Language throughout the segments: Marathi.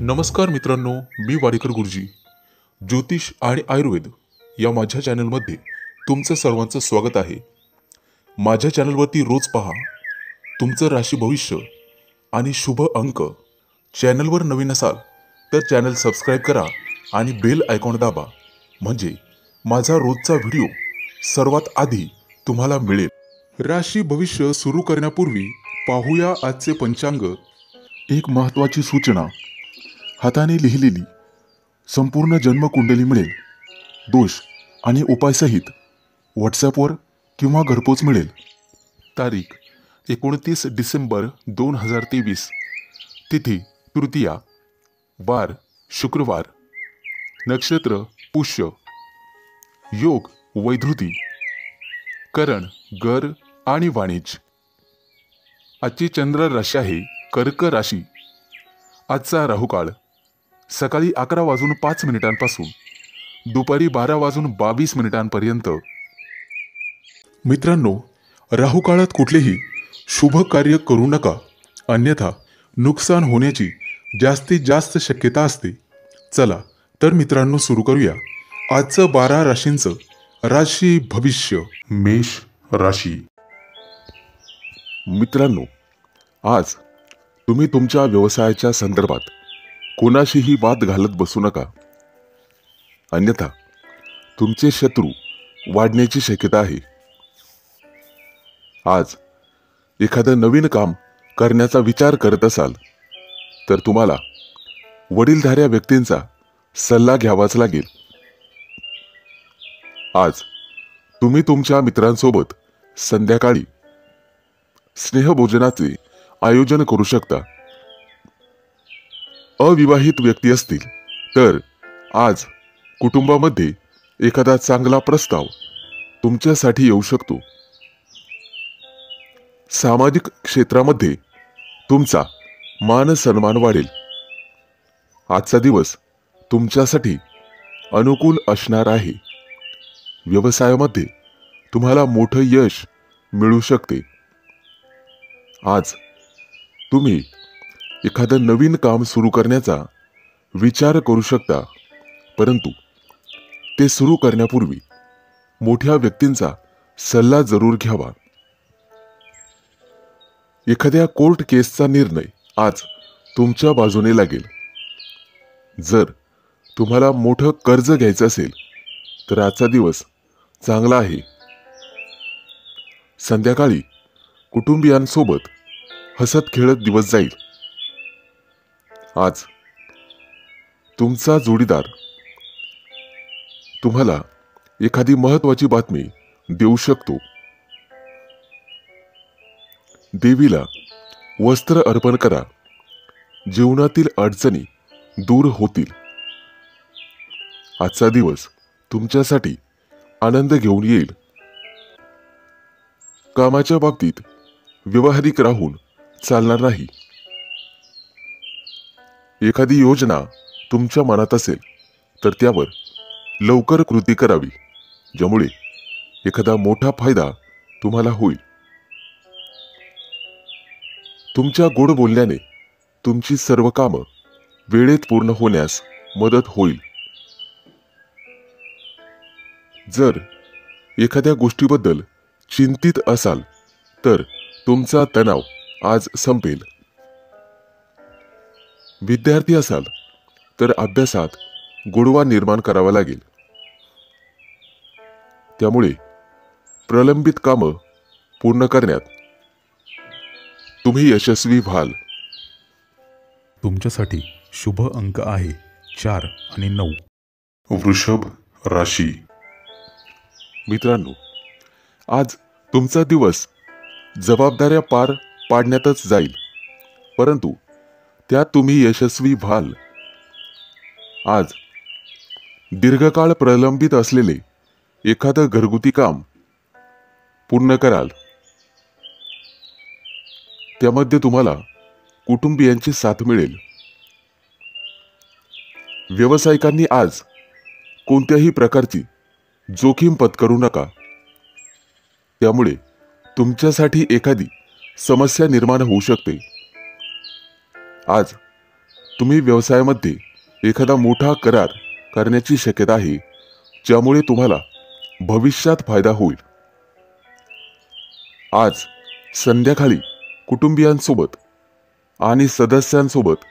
नमस्कार मित्रांनो, मी वाडेकर गुरुजी. ज्योतिष आणि आयुर्वेद या माझ्या चॅनलमध्ये तुमचं सर्वांचं स्वागत आहे. माझ्या चॅनलवरती रोज पहा तुमचं राशी भविष्य आणि शुभ अंक. चॅनलवर नवीन असाल तर चॅनल सबस्क्राईब करा आणि बेल आयकॉन दाबा, म्हणजे माझा रोजचा व्हिडिओ सर्वात आधी तुम्हाला मिळेल. राशी भविष्य सुरू करण्यापूर्वी पाहूया आजचे पंचांग. एक महत्त्वाची सूचना: हाताने लिहिलेली संपूर्ण जन्मकुंडली मिळेल. दोष आणि उपायसहित व्हॉट्सॲपवर किंवा घरपोच मिळेल. तारीख 29 डिसेंबर 2023. तिथी तृतीया, वार शुक्रवार, नक्षत्र पुष्य, योग वैधृती, करण गर आणि वाणिज्य. आजची चंद्र राशी आहे कर्क राशी. आजचा राहुकाळ सकाळी 11:05 पासून दुपारी 12:22 मित्रांनो, राहुकाळात कुठलेही शुभ कार्य करू नका, अन्यथा नुकसान होण्याची जास्तीत जास्त शक्यता असते. चला तर मित्रांनो, सुरू करूया आजचं 12 राशींचं राशी भविष्य. मेष राशी. मित्रांनो, आज तुम्ही तुमच्या व्यवसायाच्या संदर्भात कोणाशीही वाद घालत बसू नका, अन्यथा तुमचे शत्रू वाढण्याची शक्यता आहे. आज एखादं नवीन काम करण्याचा विचार करत असाल तर तुम्हाला वडीलधाऱ्या व्यक्तींचा सल्ला घ्यावाच लागेल. आज तुम्ही तुमच्या मित्रांसोबत संध्याकाळी स्नेहभोजनाचे आयोजन करू शकता. अविवाहित व्यक्ती असतील तर आज कुटुंबामध्ये एखादा चांगला प्रस्ताव तुमच्यासाठी येऊ शकतो. सामाजिक क्षेत्रामध्ये तुमचा मान सन्मान वाढेल. आजचा दिवस तुमच्यासाठी अनुकूल असणार आहे. व्यवसायामध्ये तुम्हाला मोठं यश मिळू शकते. आज तुम्ही एखादं नवीन काम सुरू करण्याचा विचार करू शकता, परंतु ते सुरू करण्यापूर्वी मोठ्या व्यक्तींचा सल्ला जरूर घ्यावा. एखाद्या कोर्ट केसचा निर्णय आज तुमच्या बाजूने लागेल. जर तुम्हाला मोठं कर्ज घ्यायचं असेल तर आजचा दिवस चांगला आहे. संध्याकाळी कुटुंबियांसोबत हसत खेळत दिवस जाईल. आज तुमचा जोडीदार तुम्हाला एखादी महत्त्वाची बातमी देऊ शकतो. देवीला वस्त्र अर्पण करा. जीवनातील अडचणी दूर होतील. आजचा दिवस तुमच्यासाठी आनंद घेऊन येईल. कामाच्या बाबतीत व्यावहारिक राहून चालणार नाही. एखादी योजना तुमच्या मनात असेल तर त्यावर लवकर कृती करावी, ज्यामुळे एखादा मोठा फायदा तुम्हाला होईल. तुमच्या गोड बोलण्याने तुमची सर्व कामं वेळेत पूर्ण होण्यास मदत होईल. जर एखाद्या गोष्टीबद्दल चिंतित असाल तर तुमचा तणाव आज संपेल. विद्यार्थी असाल तर अभ्यासात गोडवा निर्माण करावा लागेल. त्यामुळे प्रलंबित कामं पूर्ण करण्यात तुम्ही यशस्वी व्हाल. तुमच्यासाठी शुभ अंक आहे 4 आणि 9. वृषभ राशी. मित्रांनो, आज तुमचा दिवस जबाबदाऱ्या पार पाडण्यातच जाईल, परंतु त्यात तुम्ही यशस्वी व्हाल. आज दीर्घकाळ प्रलंबित असलेले एखादं घरगुती काम पूर्ण कराल. त्यामध्ये तुम्हाला कुटुंबियांची साथ मिळेल. व्यावसायिकांनी आज कोणत्याही प्रकारची जोखीम पत्करू नका, त्यामुळे तुमच्यासाठी एखादी समस्या निर्माण होऊ शकते. आज तुम्ही व्यवसायामध्ये एखादा मोठा करार करण्याची शक्यता आहे, ज्यामुळे तुम्हाला भविष्यात फायदा होईल. आज संध्याकाळी कुटुंबियांसोबत आणि सदस्यांसोबत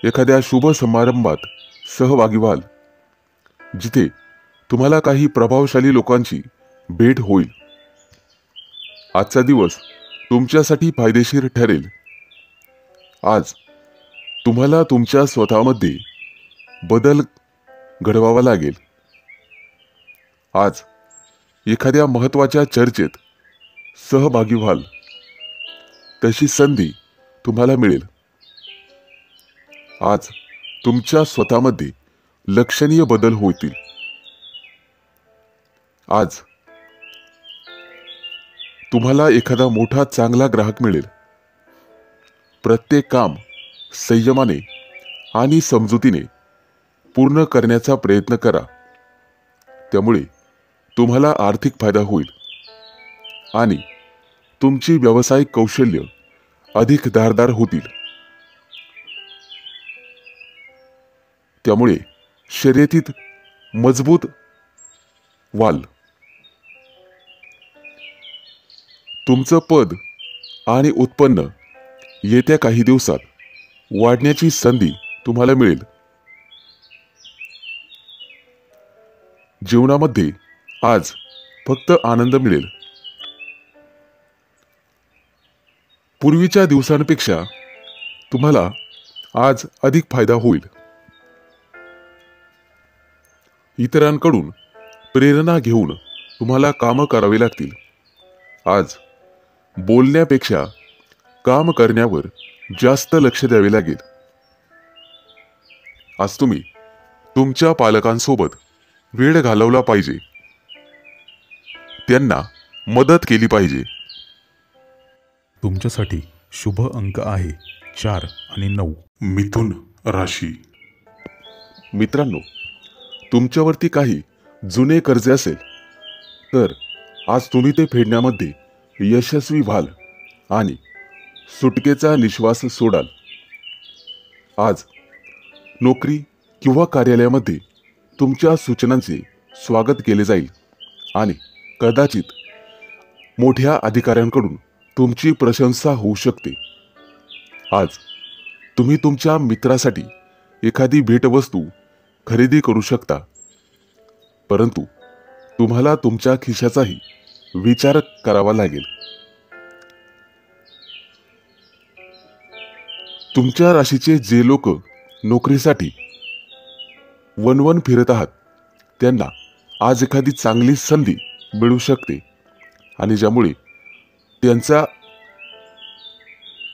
एखाद्या शुभ समारंभात सहभागी व्हाल, जिथे तुम्हाला काही प्रभावशाली लोकांची भेट होईल. आजचा दिवस तुमच्यासाठी फायदेशीर ठरेल. आज तुम्हाला तुमच्या स्वतःमध्ये बदल घडवावा लागेल. आज एखाद्या महत्त्वाच्या चर्चेत सहभागी व्हाल, तशी संधी तुम्हाला मिळेल. आज तुमच्या स्वतःमध्ये लक्षणीय बदल होतील. आज तुम्हाला एखादा मोठा चांगला ग्राहक मिळेल. प्रत्येक काम संयमाने आणि समजुतीने पूर्ण करण्याचा प्रयत्न करा. त्यामुळे तुम्हाला आर्थिक फायदा होईल आणि तुमची व्यावसायिक कौशल्य अधिक धारदार होतील. त्यामुळे शर्यतीत मजबूत व्हाल. तुमचं पद आणि उत्पन्न येत्या काही दिवसात वाढण्याची संधी तुम्हाला मिळेल. जीवनामध्ये आज फक्त आनंद मिळेल. पूर्वीच्या दिवसांपेक्षा तुम्हाला आज अधिक फायदा होईल. इतरांकडून प्रेरणा घेऊन तुम्हाला कामं करावी लागतील. आज बोलण्यापेक्षा काम करण्यावर जास्त लक्ष द्यावे लागेल. आज तुम्ही तुमच्या पालकांसोबत वेळ घालवला पाहिजे. त्यांना मदत केली पाहिजे. तुमच्यासाठी शुभ अंक आहे 4 आणि 9. मिथुन राशी. मित्रांनो, तुमच्यावरती काही जुने कर्ज असेल तर आज तुम्ही ते फेडण्यामध्ये यशस्वी व्हाल आणि सुटकेचा निश्वास सोडाल. आज नोकरी किंवा कार्यालयामध्ये तुमच्या सूचनांचे स्वागत केले जाईल आणि कदाचित मोठ्या अधिकाऱ्यांकडून तुमची प्रशंसा होऊ शकते. आज तुम्ही तुमच्या मित्रासाठी एखादी भेटवस्तू खरेदी करू शकता, परंतु तुम्हाला तुमच्या खिशाचाही विचार करावा लागेल. तुमच्या राशीचे जे लोक नोकरीसाठी वणवण फिरत आहात, त्यांना आज एखादी चांगली संधी मिळू शकते आणि ज्यामुळे त्यांचा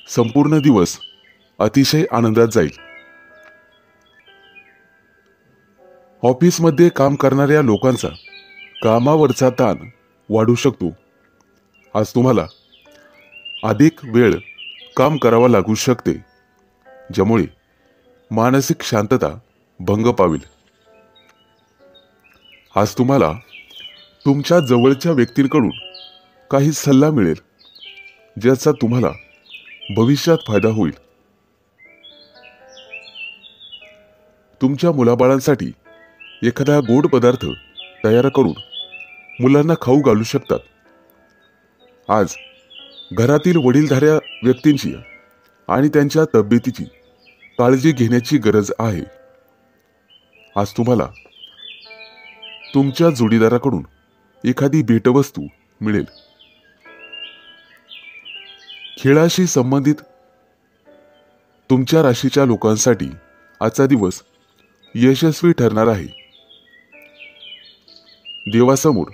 संपूर्ण दिवस अतिशय आनंदात जाईल. ऑफिसमध्ये काम करणाऱ्या लोकांचा कामावरचा ताण वाढू शकतो. आज तुम्हाला अधिक वेळ काम करावा लागू शकते, ज्यामुळे मानसिक शांतता भंग पावेल. आज तुम्हाला तुमच्या जवळच्या व्यक्तींकडून काही सल्ला मिळेल, ज्याचा तुम्हाला भविष्यात फायदा होईल. तुमच्या मुलाबाळांसाठी एखादा गोड पदार्थ तयार करून मुलांना खाऊ घालू शकतात. आज घरातील वडीलधाऱ्या व्यक्तींची आणि त्यांच्या तब्येतीची काळजी घेण्याची गरज आहे. आज तुम्हाला तुमच्या जोडीदाराकडून एखादी भेटवस्तू मिळेल. खेळाशी संबंधित तुमच्या राशीच्या लोकांसाठी आजचा दिवस यशस्वी ठरणार आहे. देवासमोर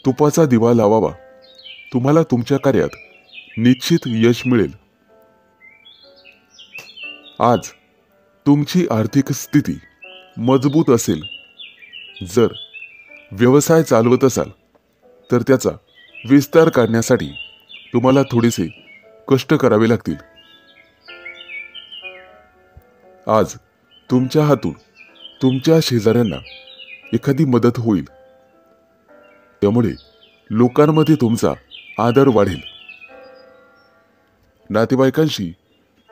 तुपाचा दिवा लावावा. तुम्हाला तुमच्या कार्यात निश्चित यश मिळेल. आज तुमची आर्थिक स्थिती मजबूत असेल. जर व्यवसाय चालवत असाल तर त्याचा विस्तार करण्यासाठी तुम्हाला थोडेसे कष्ट करावे लागतील. आज तुमच्या हातून तुमच्या शेजाऱ्यांना एखादी मदत होईल. त्यामुळे लोकांमध्ये तुमचा आदर वाढेल. नातेवाईकांशी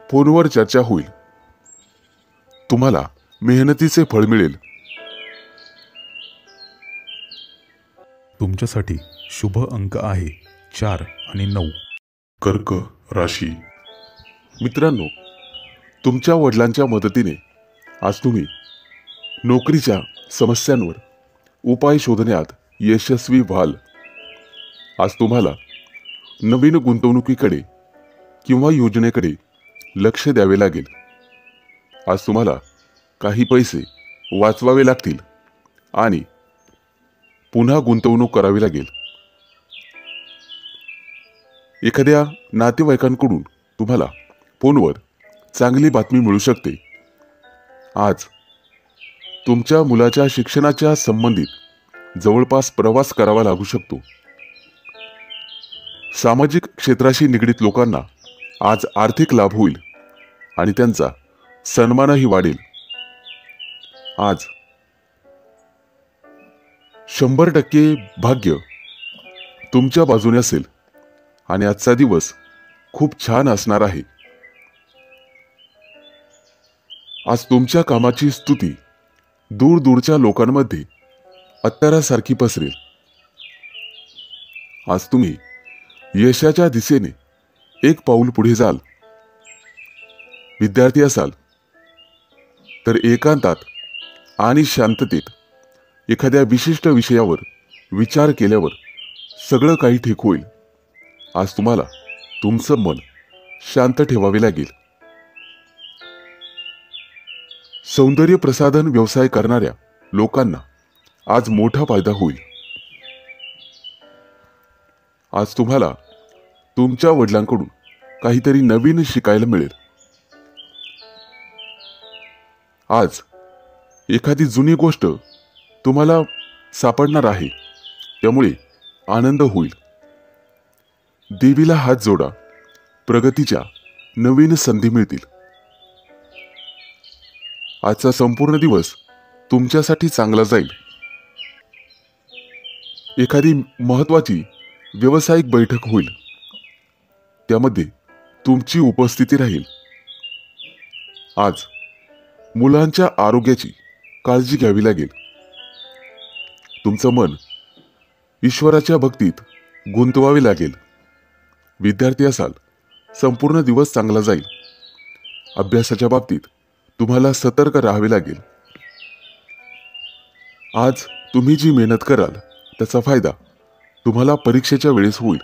फोनवर चर्चा होईल. तुम्हाला मेहनतीचे फळ मिळेल. तुमच्यासाठी शुभ अंक आहे 4 आणि 9. कर्क राशी. मित्रांनो, तुमच्या वडिलांच्या मदतीने आज तुम्ही नोकरीच्या समस्यांवर उपाय शोधण्यात यशस्वी व्हाल. आज तुम्हाला नवीन गुंतवणुकीकडे किंवा योजनेकडे लक्ष द्यावे लागेल. आज तुम्हाला काही पैसे वाचवावे लागतील आणि पुन्हा गुंतवणूक करावी लागेल. एखाद्या नातेवाईकांकडून तुम्हाला फोनवर चांगली बातमी मिळू शकते. आज तुमच्या मुलाच्या शिक्षणाच्या संबंधित जवळपास प्रवास करावा लागू शकतो. सामाजिक क्षेत्राशी निगडीत लोकांना आज आर्थिक लाभ होईल आणि त्यांचा सन्मानही वाढेल. आज 100% भाग्य तुमच्या बाजूने असेल आणि आजचा दिवस खूप छान असणार आहे. आज तुमच्या कामाची स्तुती दूरदूरच्या लोकांमध्ये अत्तरासारखी पसरेल. आज तुम्ही यशाच्या दिशेने एक पाऊल पुढे जाल. विद्यार्थी असाल तर एकांतात आणि शांततेत एखाद्या विशिष्ट विषयावर विचार केल्यावर सगळं काही ठीक होईल. आज तुम्हाला तुमचं मन शांत ठेवावे लागेल. सौंदर्य प्रसाधन व्यवसाय करणाऱ्या लोकांना आज मोठा फायदा होईल. आज तुम्हाला तुमच्या वडिलांकडून काहीतरी नवीन शिकायला मिळेल. आज एखादी जुनी गोष्ट तुम्हाला सापडणार आहे, त्यामुळे आनंद होईल. देवीला हात जोडा, प्रगतीच्या नवीन संधी मिळतील. आजचा संपूर्ण दिवस तुमच्यासाठी चांगला जाईल. एखादी महत्वाची व्यावसायिक बैठक होईल, त्यामध्ये तुमची उपस्थिती राहील. आज मुलांच्या आरोग्याची काळजी घ्यावी लागेल. तुमचं मन ईश्वराच्या भक्तीत गुंतवावे लागेल. विद्यार्थी असाल, संपूर्ण दिवस चांगला जाईल. अभ्यासाच्या बाबतीत तुम्हाला सतर्क राहावे लागेल. आज तुम्ही जी मेहनत कराल त्याचा फायदा तुम्हाला परीक्षेच्या वेळेस होईल.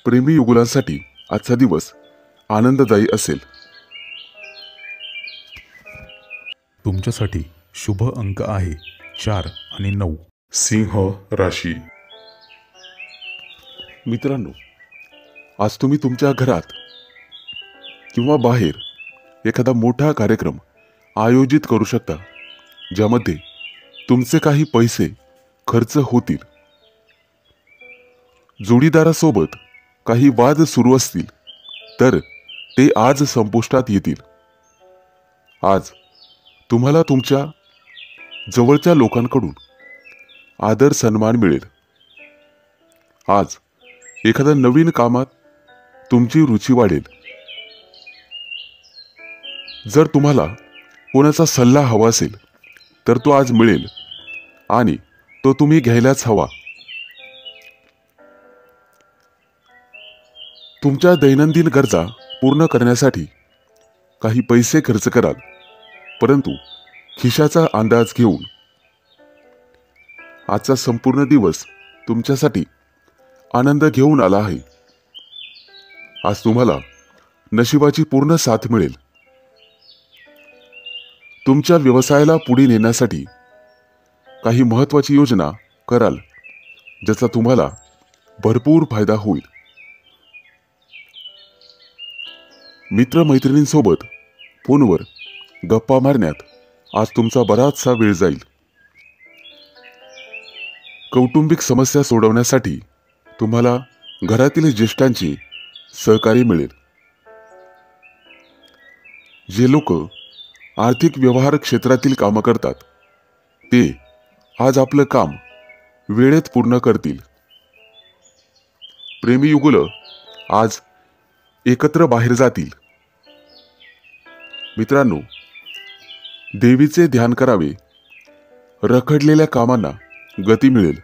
प्रेमी युगुलांसाठी आजचा दिवस आनंददायी असेल. तुमच्यासाठी शुभ अंक आहे 4 आणि 9. सिंह राशी. मित्रांनो, आज तुम्ही तुमच्या घरात किंवा बाहेर एखादा मोठा कार्यक्रम आयोजित करू शकता, ज्यामध्ये तुमचे काही पैसे खर्च होतील. जोडीदारासोबत काही वाद सुरू असतील तर ते आज संपुष्टात येतील. आज तुम्हाला तुमच्या जवळच्या लोकांकडून आदर सन्मान मिळेल. आज एखाद्या नवीन कामात तुमची रुची वाढेल. जर तुम्हाला कोणाचा सल्ला हवा असेल तर तो आज मिळेल आणि तो तुम्ही घ्यायलाच हवा. तुमच्या दैनंदिन गरजा पूर्ण करण्यासाठी काही पैसे खर्च कराल, परंतु खिशाचा अंदाज घेऊन. आजचा संपूर्ण दिवस तुमच्यासाठी आनंद घेऊन आला आहे. आज तुम्हाला नशिबाची पूर्ण साथ मिळेल. तुमच्या व्यवसायाला पुढे नेण्यासाठी काही महत्त्वाची योजना कराल, ज्याचा तुम्हाला भरपूर फायदा होईल. मित्रमैत्रिणींसोबत फोनवर गप्पा मारण्यात आज तुमचा बराचसा वेळ जाईल. कौटुंबिक समस्या सोडवण्यासाठी तुम्हाला घरातील ज्येष्ठांचे सहकार्य मिळेल. जे लोक आर्थिक व्यवहार क्षेत्रातील कामं करतात ते आज आपलं काम वेळेत पूर्ण करतील. प्रेमी युगुलं आज एकत्र बाहेर जातील. मित्रांनो, देवीचे ध्यान करावे, रखडलेल्या कामांना गती मिळेल.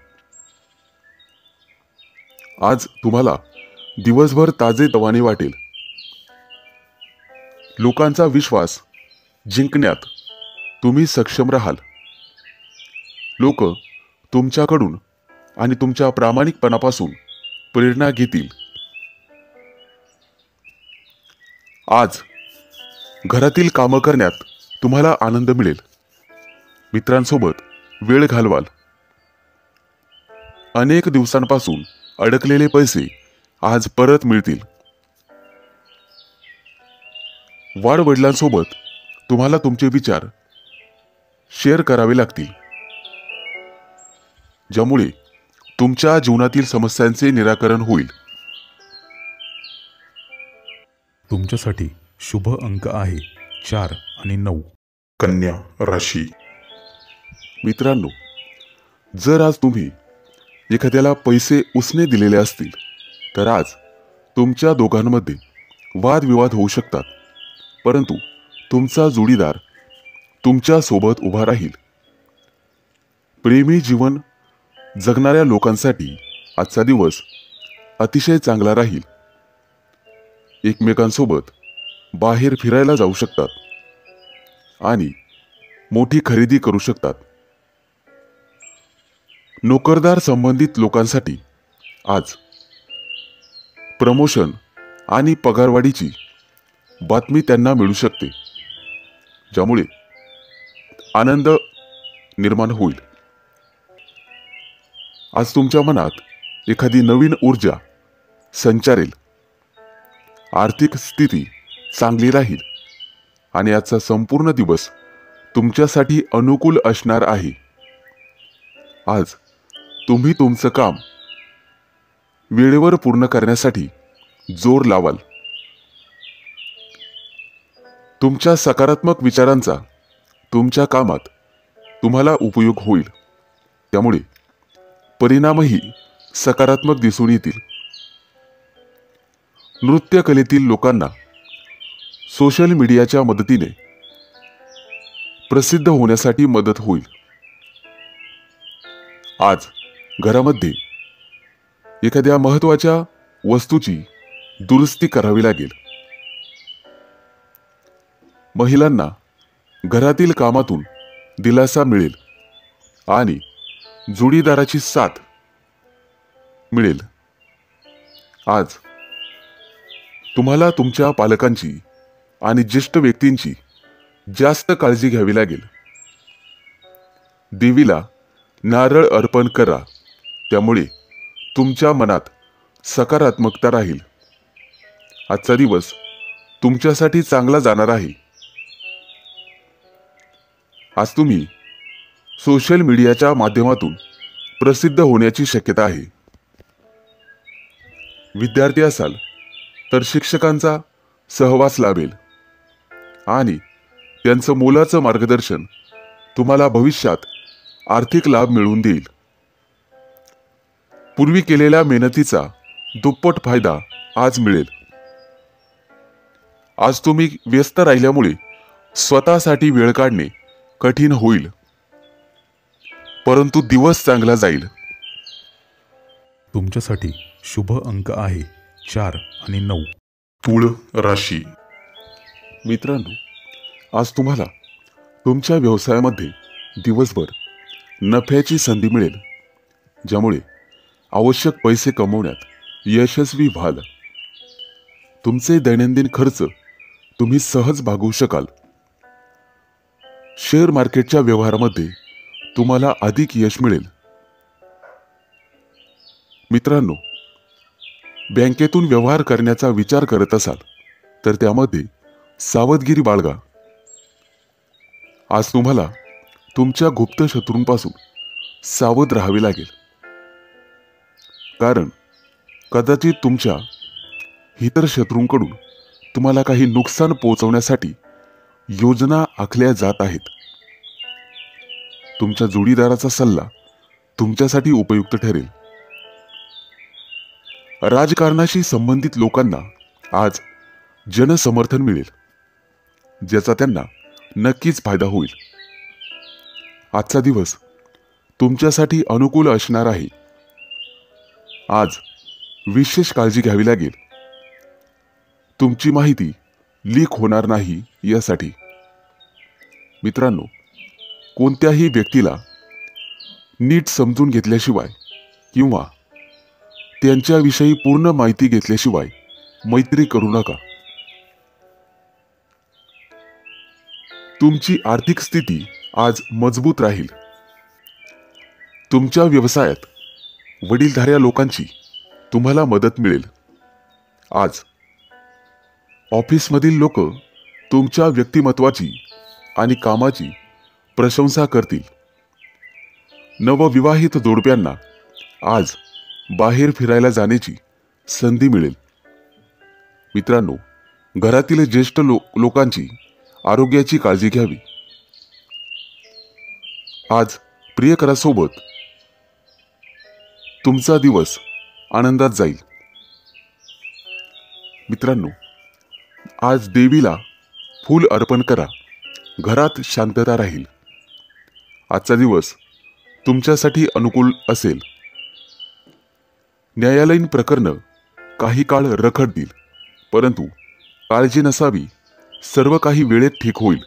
आज तुम्हाला दिवसभर ताजेतवाने वाटेल. लोकांचा विश्वास जिंकण्यात तुम्ही सक्षम राहाल. लोक तुमच्याकडून आणि तुमच्या प्रामाणिकपणापासून प्रेरणा घेतील. आज घरातील कामं करण्यात तुम्हाला आनंद मिळेल. मित्रांसोबत वेळ घालवाल. अनेक दिवसांपासून अडकलेले पैसे आज परत मिळतील. वाडवडिलांसोबत तुम्हाला तुमचे विचार शेअर करावे लागतील, ज्यामुळे तुमच्या जीवनातील समस्यांचे निराकरण होईल. तुमच्यासाठी शुभ अंक आहे 4 आणि 9. कन्या राशी. मित्रांनो, जर आज तुम्ही एखाद्याला पैसे उसने दिलेले असतील तर आज तुमच्या दोघांमध्ये वादविवाद होऊ शकतात, परंतु तुमचा जोडीदार तुमच्या सोबत उभा राहील. प्रेमी जीवन जगणाऱ्या लोकांसाठी आजचा दिवस अतिशय चांगला राहील. एकमेकांसोबत बाहेर फिरायला जाऊ शकतात आणि मोठी खरेदी करू शकतात. नोकरदार संबंधित लोकांसाठी आज प्रमोशन आणि पगारवाढीची बातमी त्यांना मिळू शकते, ज्यामुळे आनंद निर्माण होईल. आज तुमच्या मनात एखादी नवीन ऊर्जा संचारेल. आर्थिक स्थिती चांगली राहील आणि आजचा संपूर्ण दिवस तुमच्यासाठी अनुकूल असणार आहे. आज तुम्ही तुमचं काम वेळेवर पूर्ण करण्यासाठी जोर लावाल. तुमच्या सकारात्मक विचारांचा तुमच्या कामात तुम्हाला उपयोग होईल, त्यामुळे परिणामही सकारात्मक दिसून येतील. नृत्य कलेतील लोकांना सोशल मीडियाच्या मदतीने प्रसिद्ध होण्यासाठी मदत होईल. आज घरामध्ये एखाद्या महत्त्वाच्या वस्तूची दुरुस्ती करावी लागेल. महिलांना घरातील कामातून दिलासा मिळेल आणि जोडीदाराची साथ मिळेल. आज तुम्हाला तुमच्या पालकांची आणि ज्येष्ठ व्यक्तींची जास्त काळजी घ्यावी लागेल. देवीला नारळ अर्पण करा, त्यामुळे तुमच्या मनात सकारात्मकता राहील. आजचा दिवस तुमच्यासाठी चांगला जाणार आहे. आज तुम्ही सोशल मीडियाच्या माध्यमातून प्रसिद्ध होण्याची शक्यता आहे. विद्यार्थी असाल तर शिक्षकांचा सहवास लाभेल आणि त्यांचं मोलाचं मार्गदर्शन तुम्हाला भविष्यात आर्थिक लाभ मिळवून देईल. पूर्वी केलेल्या मेहनतीचा दुप्पट फायदा आज मिळेल. आज तुम्ही व्यस्त राहिल्यामुळे स्वतःसाठी वेळ काढणे कठीण होईल, परंतु दिवस चांगला जाईल. तुमच्यासाठी शुभ अंक आहे 4 आणि 9. तुळ राशी. मित्रांनो, आज तुम्हाला तुमच्या व्यवसायामध्ये दिवसभर नफ्याची संधी मिळेल, ज्यामुळे आवश्यक पैसे कमवण्यात यशस्वी व्हाल. तुमचे दैनंदिन खर्च तुम्ही सहज भागवू शकाल. शेअर मार्केटच्या व्यवहारामध्ये तुम्हाला अधिक यश मिळेल. मित्रांनो, बँकेतून व्यवहार करण्याचा विचार करत असाल तर त्यामध्ये सावधगिरी बाळगा. आज तुम्हाला तुमच्या गुप्त शत्रूंपासून सावध राहावे लागेल, कारण कदाचित तुमच्या इतर शत्रूंकडून तुम्हाला काही नुकसान पोहोचवण्यासाठी योजना आखल्या जात आहेत. तुमच्या जोडीदाराचा सल्ला तुमच्यासाठी उपयुक्त ठरेल. राजकारणाशी संबंधित लोकांना आज जनसमर्थन मिळेल, ज्याचा त्यांना नक्कीच फायदा होईल. आजचा दिवस तुमच्यासाठी अनुकूल असणार आहे. आज विशेष काळजी घ्यावी लागेल. तुमची माहिती लीक होणार नाही यासाठी. मित्रांनो, कोणत्याही व्यक्तीला नीट समजून घेतल्याशिवाय किंवा त्यांच्याविषयी पूर्ण माहिती घेतल्याशिवाय मैत्री करू नका. तुमची आर्थिक स्थिती आज मजबूत राहील. तुमच्या व्यवसायात वडीलधाऱ्या लोकांची तुम्हाला मदत मिळेल. आज ऑफिसमधील लोक तुमच्या व्यक्तिमत्वाची आणि कामाची प्रशंसा करतील. नवविवाहित जोडप्यांना आज बाहेर फिरायला जाण्याची संधी मिळेल. मित्रांनो, घरातील ज्येष्ठ लोकांची आरोग्याची काळजी घ्यावी. आज प्रियकरासोबत तुमचा दिवस आनंदात जाईल. मित्रांनो, आज देवीला फूल अर्पण करा. घरात शांतता राहील. आजचा दिवस तुमच्यासाठी अनुकूल असेल. न्यायालयीन प्रकरण काही काळ रखडतील, परंतु काळजी नसावी, सर्व काही वेळेत ठीक होईल.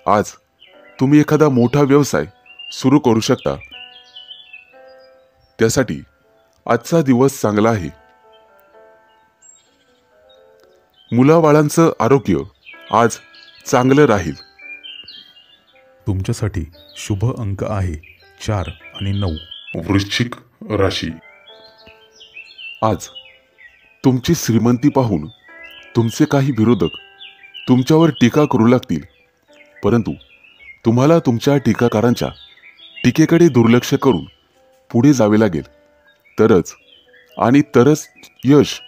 आज तुम्ही एखादा मोठा व्यवसाय सुरू करू शकता. त्यासाठी आजचा दिवस चांगला आहे. मुलाबाळांचं आरोग्य आज चांगलं राहील. तुमच्यासाठी शुभ अंक आहे 4 आणि 9. वृश्चिक राशी. आज तुमची श्रीमंती पाहून तुमचे काही विरोधक तुमच्यावर टीका करू लागतील, परंतु तुम्हाला तुमच्या टीकाकारांच्या टीकेकडे दुर्लक्ष करून पुढे जावे लागेल. तरच यश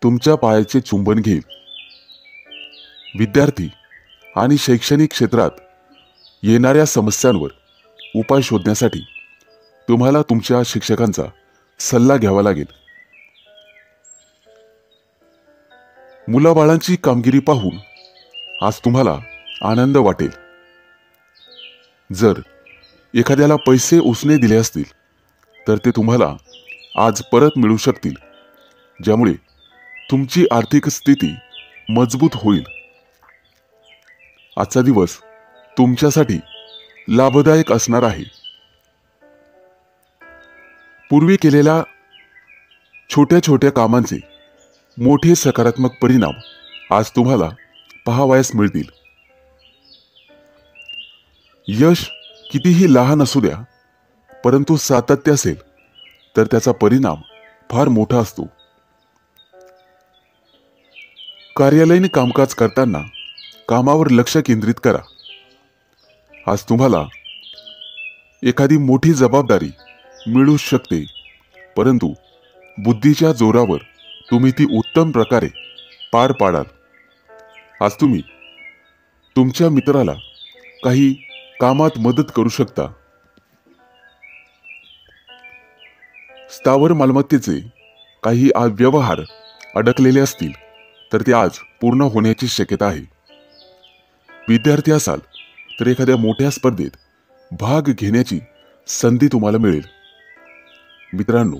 तुमच्या पायाचे चुंबन घेईल. विद्यार्थी आणि शैक्षणिक क्षेत्रात येणाऱ्या समस्यांवर उपाय शोधण्यासाठी तुम्हाला तुमच्या शिक्षकांचा सल्ला घ्यावा लागेल. मुलाबाळांची कामगिरी पाहून आज तुम्हाला आनंद वाटेल. जर एखाद्याला पैसे उसने दिले असतील तर ते तुम्हाला आज परत मिळू शकतील, ज्यामुळे तुमची आर्थिक स्थिती मजबूत होईल. आजचा दिवस तुमच्यासाठी लाभदायक असणार आहे. पूर्वी केलेल्या छोट्या छोट्या कामांचे मोठे सकारात्मक परिणाम आज तुम्हाला पाहावयास मिळतील. यश कितीही लहान असू द्या, परंतु सातत्य असेल तर त्याचा परिणाम फार मोठा असतो. कार्यालयीन कामकाज करताना कामावर लक्ष केंद्रित करा. आज तुम्हाला एखादी मोठी जबाबदारी मिळू शकते, परंतु बुद्धीच्या जोरावर तुम्ही ती उत्तम प्रकारे पार पाडाल. आज तुम्ही तुमच्या मित्राला काही कामात मदत करू शकता. स्थावर मालमत्तेचे काही व्यवहार अडकलेले असतील तर ते आज पूर्ण होण्याची शक्यता आहे. विद्यार्थी असाल तर एखाद्या मोठ्या स्पर्धेत भाग घेण्याची संधी तुम्हाला मिळेल. मित्रांनो,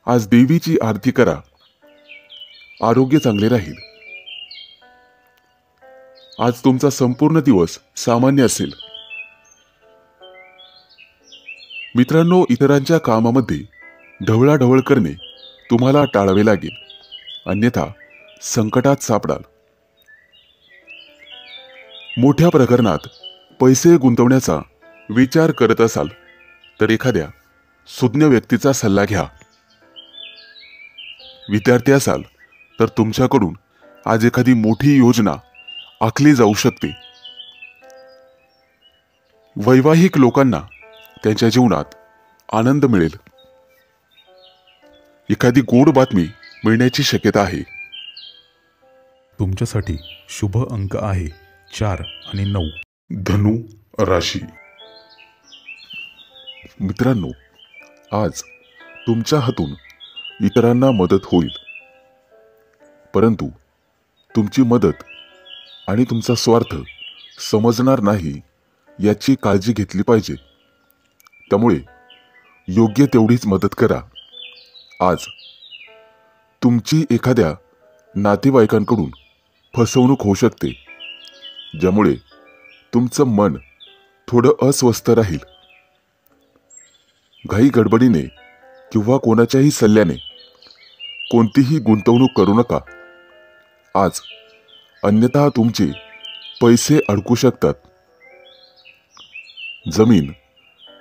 आज देवीची आरती करा. आरोग्य चांगले राहील. आज तुमचा संपूर्ण दिवस सामान्य असेल. मित्रांनो, इतरांच्या कामामध्ये ढवळाढवळ करणे तुम्हाला टाळावे लागेल, अन्यथा संकटात सापडाल. मोठ्या प्रकरणात पैसे गुंतवण्याचा विचार करत असाल तर एखाद्या सुज्ञ व्यक्तीचा सल्ला घ्या. विद्यार्थी असाल तर तुमच्याकडून आज एखादी मोठी योजना आखली जाऊ शकते. वैवाहिक लोकांना त्यांच्या जीवनात आनंद मिळेल. एखादी गोड बातमी मिळण्याची शक्यता आहे. तुमच्यासाठी शुभ अंक आहे 4 आणि 9. धनु राशी. मित्रांनो, आज तुमच्या हातून इतरांना मदत होईल, परंतु तुमची मदत आणि तुमचा स्वार्थ समजणार नाही याची काळजी घेतली पाहिजे. त्यामुळे योग्य तेवढीच मदत करा. आज तुमची एखाद्या नातेवाईकांकडून फसवणूक होऊ शकते, ज्यामुळे तुमचं मन थोडं अस्वस्थ राहील. घाई गडबडीने किंवा कोणाच्याही सल्ल्याने कोणतीही गुंतवणूक करू नका आज, अन्यथा तुमचे पैसे अडकू शकतात. जमीन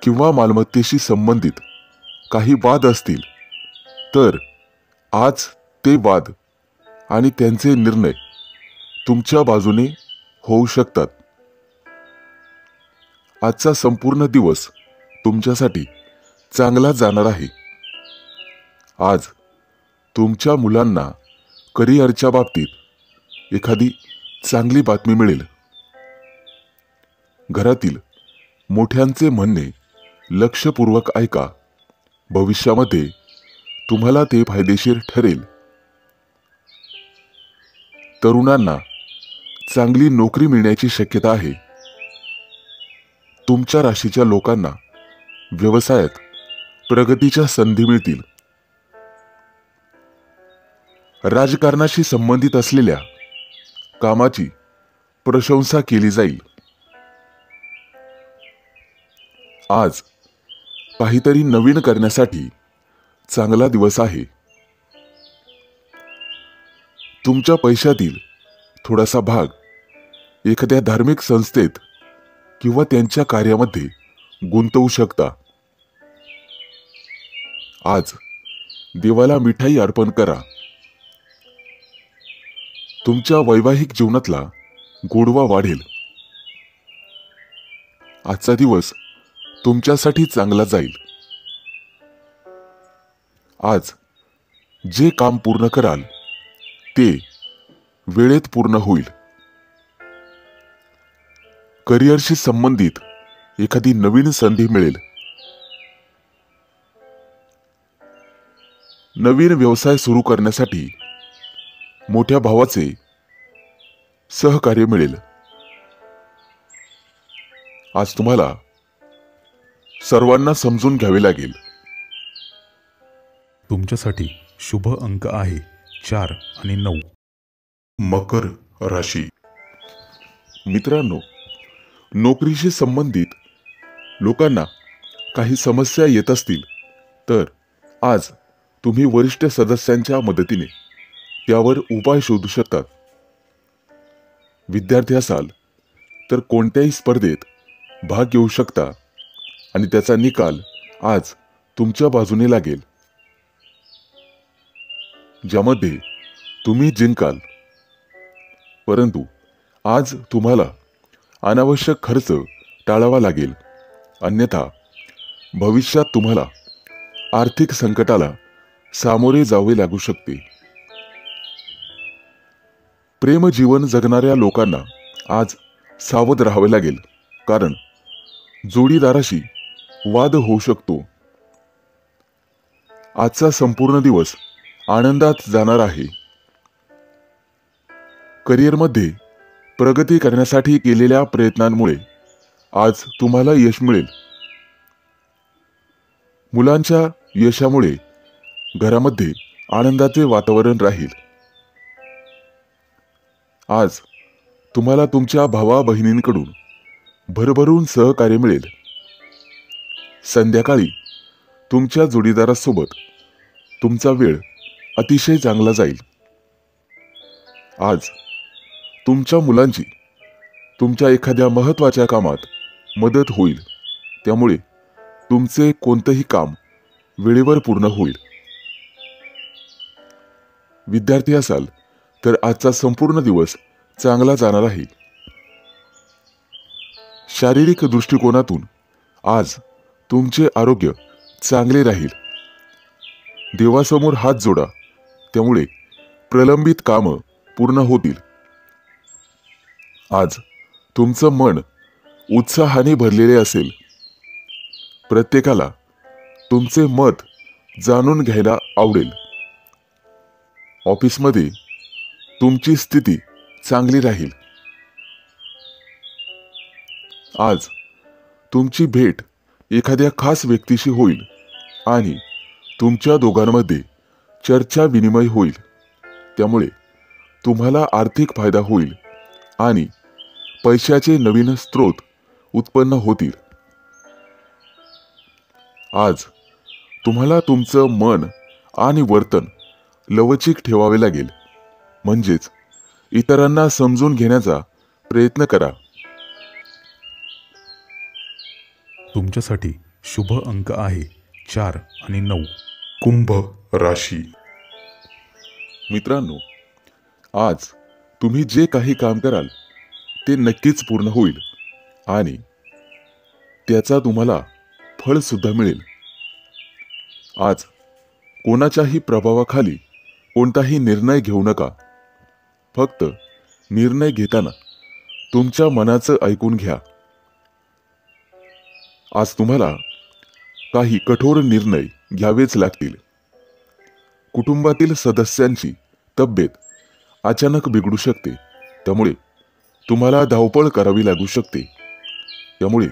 किंवा मालमत्तेशी संबंधित काही वाद असतील तर आज ते वाद आणि त्यांचे निर्णय तुमच्या बाजूने होऊ शकतात. आजचा संपूर्ण दिवस तुमच्यासाठी चांगला जाणार आहे. आज तुमच्या मुलांना करिअरच्या बाबतीत एखादी चांगली बातमी मिळेल. घरातील मोठ्यांचे म्हणणे लक्षपूर्वक ऐका. भविष्यामध्ये तुम्हाला ते फायदेशीर ठरेल. तरुणांना चांगली नोकरी मिळण्याची शक्यता आहे. तुमच्या राशीच्या लोकांना व्यवसायात प्रगतीच्या संधी मिळतील. राजकारणाशी संबंधित असलेल्या कामाची प्रशंसा केली जाईल. आज काहीतरी नवीन करण्यासाठी चांगला दिवस आहे. तुमच्या पैशातील थोडासा भाग एखाद्या धार्मिक संस्थेत किंवा त्यांच्या कार्यामध्ये गुंतवू शकता. आज देवाला मिठाई अर्पण करा. तुमच्या वैवाहिक जीवनातला गोडवा वाढेल. आजचा दिवस तुमच्यासाठी चांगला जाईल. आज जे काम पूर्ण कराल ते वेळेत पूर्ण होईल. करिअरशी संबंधित एखादी नवीन संधी मिळेल. नवीन व्यवसाय सुरू करण्यासाठी मोठ्या भावाचे सहकार्य मिळेल. आज तुम्हाला सर्वांना समजून घ्यावे लागेल. तुमच्यासाठी शुभ अंक आहे 4 आणि 9. मकर राशी. मित्रांनो, नोकरीशी संबंधित लोकांना काही समस्या येत असतील तर आज तुम्ही वरिष्ठ सदस्यांच्या मदतीने त्यावर उपाय शोधू शकतात. विद्यार्थी असाल तर कोणत्याही स्पर्धेत भाग घेऊ शकता आणि त्याचा निकाल आज तुमच्या बाजूने लागेल, ज्यामध्ये तुम्ही जिंकाल. परंतु आज तुम्हाला अनावश्यक खर्च टाळावा लागेल, अन्यथा भविष्यात तुम्हाला आर्थिक संकटाला सामोरे जावे लागू शकते. प्रेम जीवन जगणाऱ्या लोकांना आज सावध राहावे लागेल, कारण जोडीदाराशी वाद होऊ शकतो. आजचा संपूर्ण दिवस आनंदात जाणार आहे. करिअरमध्ये प्रगती करण्यासाठी केलेल्या प्रयत्नांमुळे आज तुम्हाला यश मिळेल. मुलांच्या यशामुळे घरामध्ये आनंदाचे वातावरण राहील. आज तुम्हाला तुमच्या भावा बहिणींकडून भरभरून सहकार्य मिळेल. संध्याकाळी तुमच्या जोडीदारासोबत तुमचा वेळ अतिशय चांगला जाईल. आज तुमच्या मुलांची तुमच्या एखाद्या महत्त्वाच्या कामात मदत होईल, त्यामुळे तुमचे कोणतेही काम वेळेवर पूर्ण होईल. विद्यार्थी असाल तर आजचा संपूर्ण दिवस चांगला जाणार आहे. शारीरिक दृष्टिकोनातून आज तुमचे आरोग्य चांगले राहील. देवासमोर हात जोडा, त्यामुळे प्रलंबित कामं पूर्ण होतील. आज तुमचं मन उत्साहाने भरलेले असेल. प्रत्येकाला तुमचे मत जाणून घ्यायला आवडेल. ऑफिसमध्ये तुमची स्थिती चांगली राहील. आज तुमची भेट एखाद्या खास व्यक्तीशी होईल आणि तुमच्या दोघांमध्ये चर्चा विनिमय होईल. त्यामुळे तुम्हाला आर्थिक फायदा होईल आणि पैशाचे नवीन स्रोत उत्पन्न होतील. आज तुम्हाला तुमचं मन आणि वर्तन लवचिक ठेवावे लागेल, म्हणजेच इतरांना समजून घेण्याचा प्रयत्न करा. तुमच्यासाठी शुभ अंक आहे 4 आणि 9. कुंभ राशी. मित्रांनो, आज तुम्ही जे काही काम कराल ते नक्कीच पूर्ण होईल आणि त्याचा तुम्हाला फळ सुद्धा मिळेल. आज कोणाच्याही प्रभावाखाली कोणताही निर्णय घेऊ नका. फक्त निर्णय घेताना तुमच्या मनाचं ऐकून घ्या. आज तुम्हाला काही कठोर निर्णय घ्यावेच लागतील. कुटुंबातील सदस्यांची तब्येत अचानक बिघडू शकते, त्यामुळे तुम्हाला धावपळ करावी लागू शकते. त्यामुळे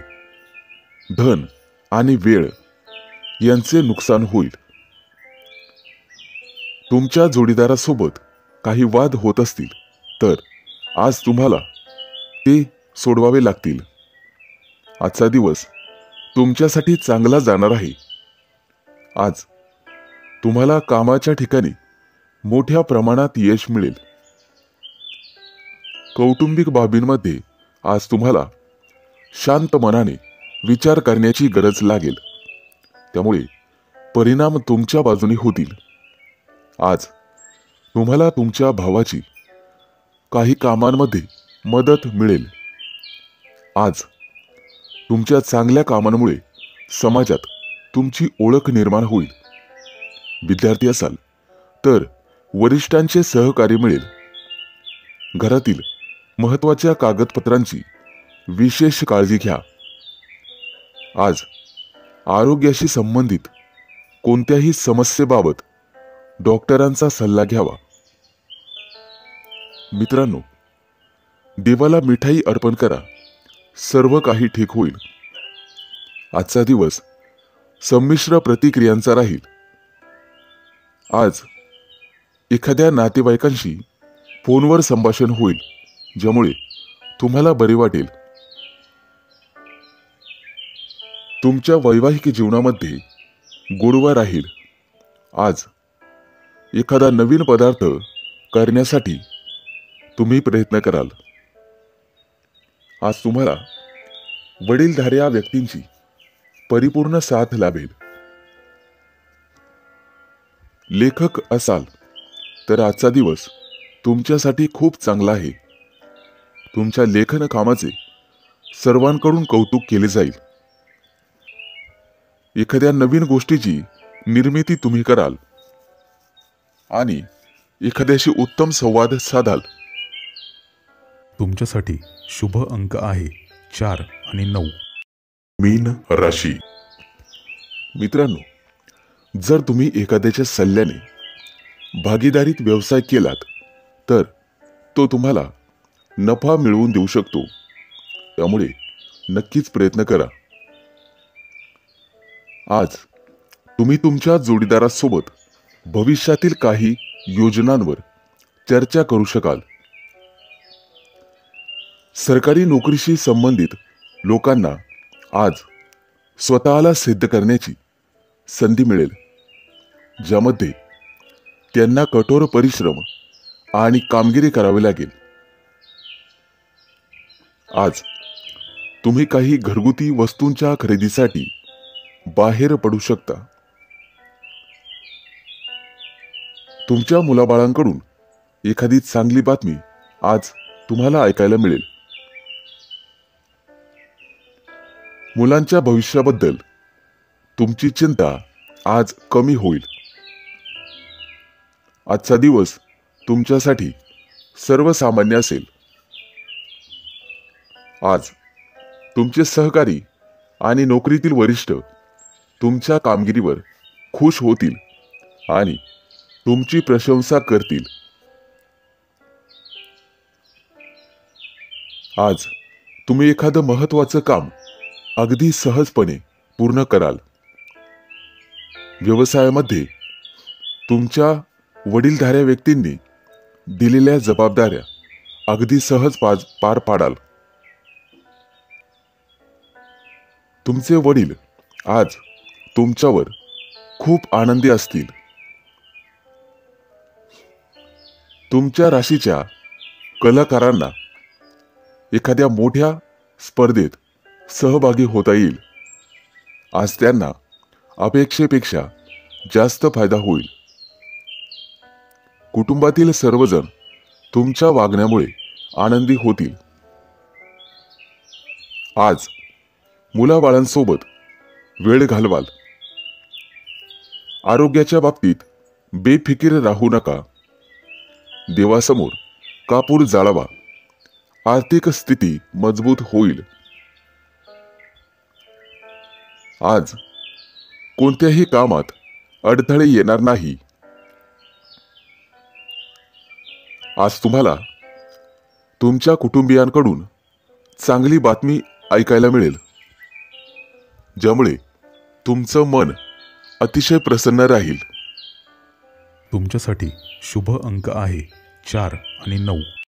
धन आणि वेळ यांचे नुकसान होईल. तुमच्या जोडीदारासोबत काही वाद होत असतील तर आज तुम्हाला ते सोडवावे लागतील. आजचा दिवस तुमच्यासाठी चांगला जाणार आहे. आज तुम्हाला कामाच्या ठिकाणी मोठ्या प्रमाणात यश मिळेल. कौटुंबिक बाबींमध्ये आज तुम्हाला शांत मनाने विचार करण्याची गरज लागेल. त्यामुळे परिणाम तुमच्या बाजूने होतील. आज तुम्हाला तुमच्या भावाची काही कामांमध्ये मदत मिळेल. आज तुमच्या चांगल्या कामांमुळे समाजात तुमची ओळख निर्माण होईल. विद्यार्थी असाल तर वरिष्ठांचे सहकार्य मिळेल. घरातील महत्त्वाच्या कागदपत्रांची विशेष काळजी घ्या. आज आरोग्याशी संबंधित कोणत्याही समस्येबाबत डॉक्टरांचा सल्ला घ्यावा. मित्रांनो, देवाला मिठाई अर्पण करा. सर्व काही ठीक होईल. आजचा दिवस संमिश्र प्रतिक्रियांचा राहील. आज एखाद्या नातेवाईकांशी फोनवर संभाषण होईल, ज्यामुळे तुम्हाला बरे वाटेल. तुमच्या वैवाहिक जीवनामध्ये गोडवा राहील. आज एखादा नवीन पदार्थ करण्यासाठी तुम्ही प्रयत्न कराल. आज तुम्हाला वडीलधाऱ्या व्यक्तींची परिपूर्ण साथ लाभेल. लेखक असाल तर आजचा दिवस तुमच्यासाठी खूप चांगला आहे. तुमच्या लेखन कामाचे सर्वांकडून कौतुक केले जाईल. एखाद्या नवीन गोष्टीची निर्मिती तुम्ही कराल आणि एखाद्याशी उत्तम संवाद साधाल. तुमच्यासाठी शुभ अंक आहे 4 आणि 9. मीन राशी. मित्रांनो, जर तुम्ही एखाद्याच्या सल्ल्याने भागीदारीत व्यवसाय केलात तर तो तुम्हाला नफा मिळवून देऊ शकतो. त्यामुळे नक्कीच प्रयत्न करा. आज तुम्ही तुमच्या जोडीदारासोबत भविष्यातील काही योजनांवर चर्चा करू शकाल. सरकारी नोकरीशी संबंधित लोकांना आज स्वतःला सिद्ध करण्याची संधी मिळेल, ज्यामध्ये त्यांना कठोर परिश्रम आणि कामगिरी करावी लागेल. आज तुम्ही काही घरगुती वस्तूंच्या खरेदीसाठी बाहेर पडू शकता. तुमच्या मुलाबाळांकडून एखादी चांगली बातमी आज तुम्हाला ऐकायला मिळेल. मुलांच्या भविष्याबद्दल तुमची चिंता आज कमी होईल. आजचा दिवस तुमच्यासाठी सर्वसामान्य असेल. आज तुमचे सहकारी आणि नोकरीतील वरिष्ठ तुमच्या कामगिरीवर खुश होतील आणि तुमची प्रशंसा करतील. आज तुम्ही एखादं महत्त्वाचं काम अगदी सहजपणे पूर्ण कराल. व्यवसायामध्ये तुमच्या वडीलधाऱ्या व्यक्तींनी दिलेल्या जबाबदाऱ्या अगदी सहज पार पाडाल. तुमचे वडील आज तुमच्यावर खूप आनंदी असतील. तुमच्या राशीच्या कलाकारांना एखाद्या मोठ्या स्पर्धेत सहभागी होता येईल. आज त्यांना अपेक्षेपेक्षा जास्त फायदा होईल. कुटुंबातील सर्वजण तुमच्या वागण्यामुळे आनंदी होतील. आज मुलाबाळांसोबत वेळ घालवाल. आरोग्याच्या बाबतीत बेफिकीर राहू नका. देवासमोर कापूर जाळावा. आर्थिक स्थिती मजबूत होईल. आज कोणत्याही कामात अडथळे येणार नाही. आज तुम्हाला तुमच्या कुटुंबियांकडून चांगली बातमी ऐकायला मिळेल, ज्यामुळे तुमचं मन अतिशय प्रसन्न राहील. तुमच्यासाठी शुभ अंक आहे 4 आणि 9.